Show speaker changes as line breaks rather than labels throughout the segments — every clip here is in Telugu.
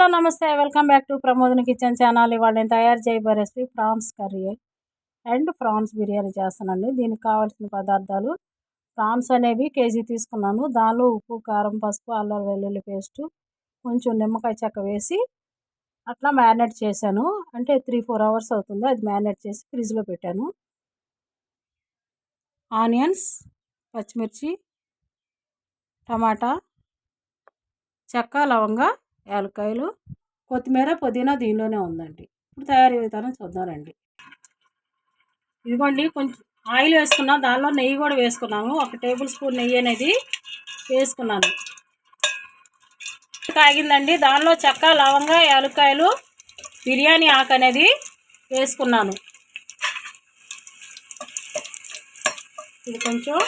హలో నమస్తే, welcome back to Pramodini kitchen channel. ఇవాళ నేను తయారు చేయబోయే recipe prawns curry and prawns biryani చేస్తానండి. దీనికి కావాల్సిన పదార్థాలు: ప్రాన్స్ అనేవి కేజీ తీసుకున్నాను. దానిలో ఉప్పు, కారం, పసుపు, అల్లం వెల్లుల్లి పేస్టు, కొంచెం నిమ్మకాయ చెక్క వేసి అట్లా మ్యారినేట్ చేశాను. అంటే 3-4 అవర్స్ అవుతుంది. అది మ్యారినేట్ చేసి ఫ్రిడ్జ్లో పెట్టాను. ఆనియన్స్, పచ్చిమిర్చి, టమాటా, చెక్క, లవంగ, యాలక్కాయలు, కొత్తిమీర, పుదీనా దీనిలోనే ఉందండి. ఇప్పుడు తయారీ విధానం చూద్దామండి. ఇదిగోండి, కొంచెం ఆయిల్ వేసుకున్నాం. దానిలో నెయ్యి కూడా వేసుకున్నాము. 1 టేబుల్ స్పూన్ నెయ్యి అనేది వేసుకున్నాను. కాగిందండి. దానిలో చెక్క, లవంగ, యాలక్కాయలు, బిర్యానీ ఆకు అనేది వేసుకున్నాను. ఇది కొంచెం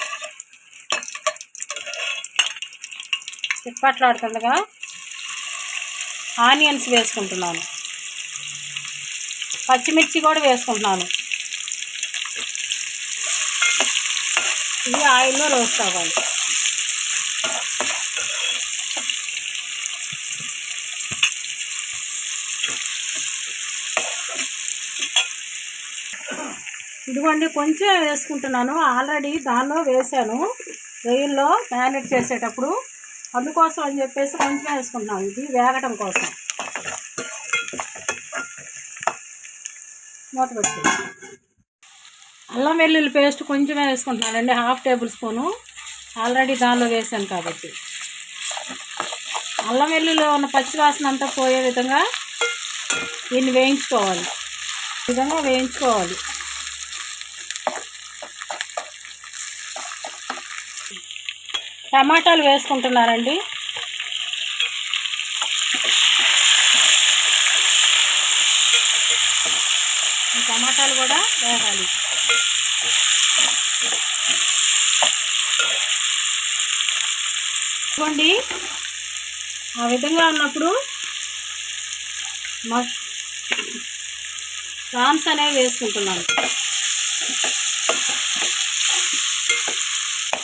చిప్పట్లాడుతుండగా ఆనియన్స్ వేసుకుంటున్నాను. పచ్చిమిర్చి కూడా వేసుకుంటున్నాను. ఇది ఆయిల్లో రోస్ట్ అవ్వాలి. ఇదిగోండి, కొంచెం వేసుకుంటున్నాను. ఆల్రెడీ దానిలో వేసాను రొయ్యల్లో మ్యారినేట్ చేసేటప్పుడు. అందుకోసం అని చెప్పేసి కొంచెం వేసుకుంటున్నాను. ఇది వేగటం కోసం. మూత పెట్టుకుంటాను. అల్లం వెల్లుల్లి పేస్ట్ కొంచెమే వేసుకుంటున్నానండి. 1/2 టేబుల్ స్పూను. ఆల్రెడీ దానిలో వేసాను కాబట్టి. అల్లం వెల్లుల్లిలో ఉన్న పచ్చివాసన అంతా పోయే విధంగా దీన్ని వేయించుకోవాలి. ఈ విధంగా వేయించుకోవాలి. టమాటాలు వేసుకుంటున్నారండి. ఈ టమాటాలు కూడా వేగాలి. ఇదిగోండి, ఆ విధంగా ఉన్నప్పుడు ప్రాన్స్ అనేవి వేసుకుంటున్నాను.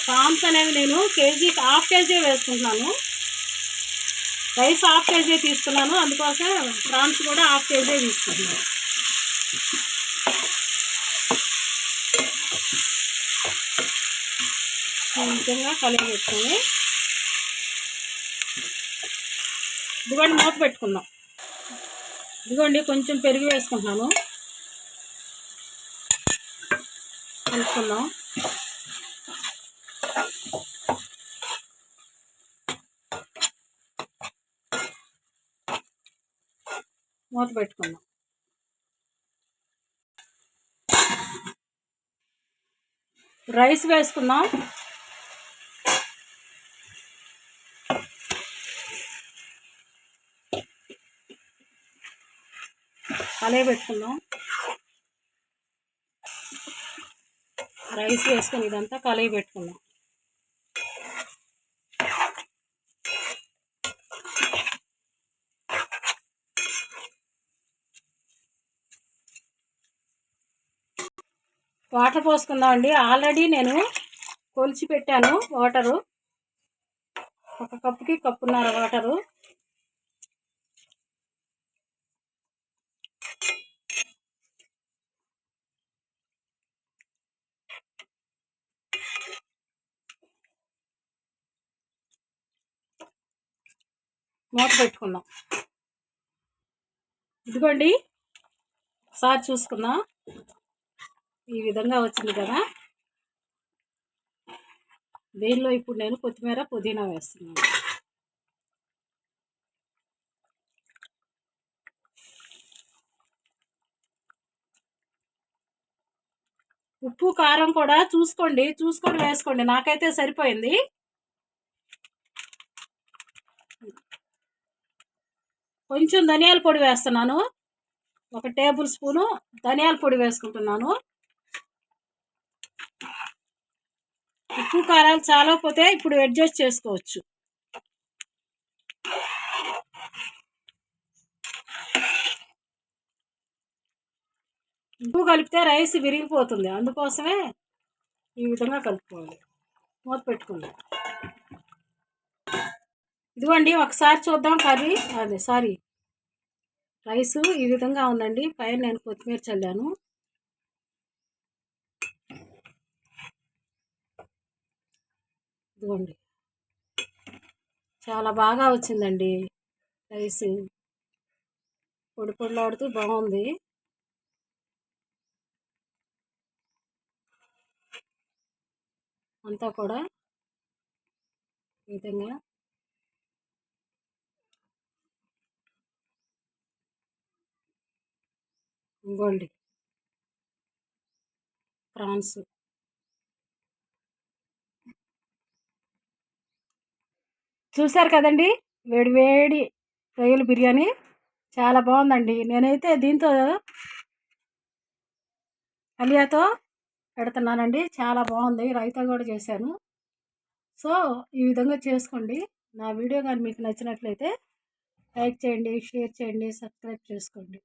ప్రాన్స్ అనేవి నేను కేజీకి 1/2 కేజీ వేసుకుంటున్నాను. రైస్ 1/2 కేజీ తీసుకున్నాను. అందుకోసం ప్రాన్స్ కూడా 1/2 కేజీ తీసుకుంటున్నాను. నిజంగా కలిపి పెట్టుకొని ఇదిగోండి, మూత పెట్టుకుందాం. ఇదిగోండి, కొంచెం పెరుగు వేసుకుంటున్నాను. కలుపుకుందాం. మూత పెట్టుకుందాం. రైస్ వేసుకుందాం. కలయి పెట్టుకుందాం. రైస్ వేసుకొని ఇదంతా కలయి పెట్టుకుందాం. వాటర్ పోసుకుందాం అండి. ఆల్రెడీ నేను కొలిచి పెట్టాను వాటరు. 1 కప్పుకి 1.5 కప్పు వాటరు. మూత పెట్టుకుందాం. ఇదిగోండి, ఒకసారి చూసుకుందాం. ఈ విధంగా వచ్చింది కదా. దీనిలో ఇప్పుడు నేను కొత్తిమీర, పుదీనా వేస్తున్నాను. ఉప్పు, కారం కూడా చూసుకొని వేసుకోండి. నాకైతే సరిపోయింది. కొంచెం ధనియాల పొడి వేస్తున్నాను. 1 టేబుల్ స్పూను ధనియాల పొడి వేసుకుంటున్నాను. ఉప్పు, కారాలు చాలకపోతే ఇప్పుడు అడ్జస్ట్ చేసుకోవచ్చు. ఉప్పు కలిపితే రైస్ విరిగిపోతుంది. అందుకోసమే ఈ విధంగా కలుపుకోవాలి. మూత పెట్టుకుందాం. ఇదిగోండి, ఒకసారి చూద్దాం కర్రీ. రైసు ఈ విధంగా ఉందండి. పైన నేను కొత్తిమీర చల్లాను. ఇదిగోండి, చాలా బాగా వచ్చిందండి రైసు. పొడి పొడిలాడుతూ బాగుంది. అంతా కూడా ఈ విధంగా ఇంకోండి ప్రాన్స్. చూశారు కదండి, వేడి వేడి రొయ్యల బిర్యానీ చాలా బాగుందండి. నేనైతే దీంతో అలియాతో పెడుతున్నానండి. చాలా బాగుంది. రైతా కూడా చేశాను. సో ఈ విధంగా చేసుకోండి. నా వీడియో కానీ మీకు నచ్చినట్లయితే లైక్ చేయండి, షేర్ చేయండి, సబ్స్క్రైబ్ చేసుకోండి.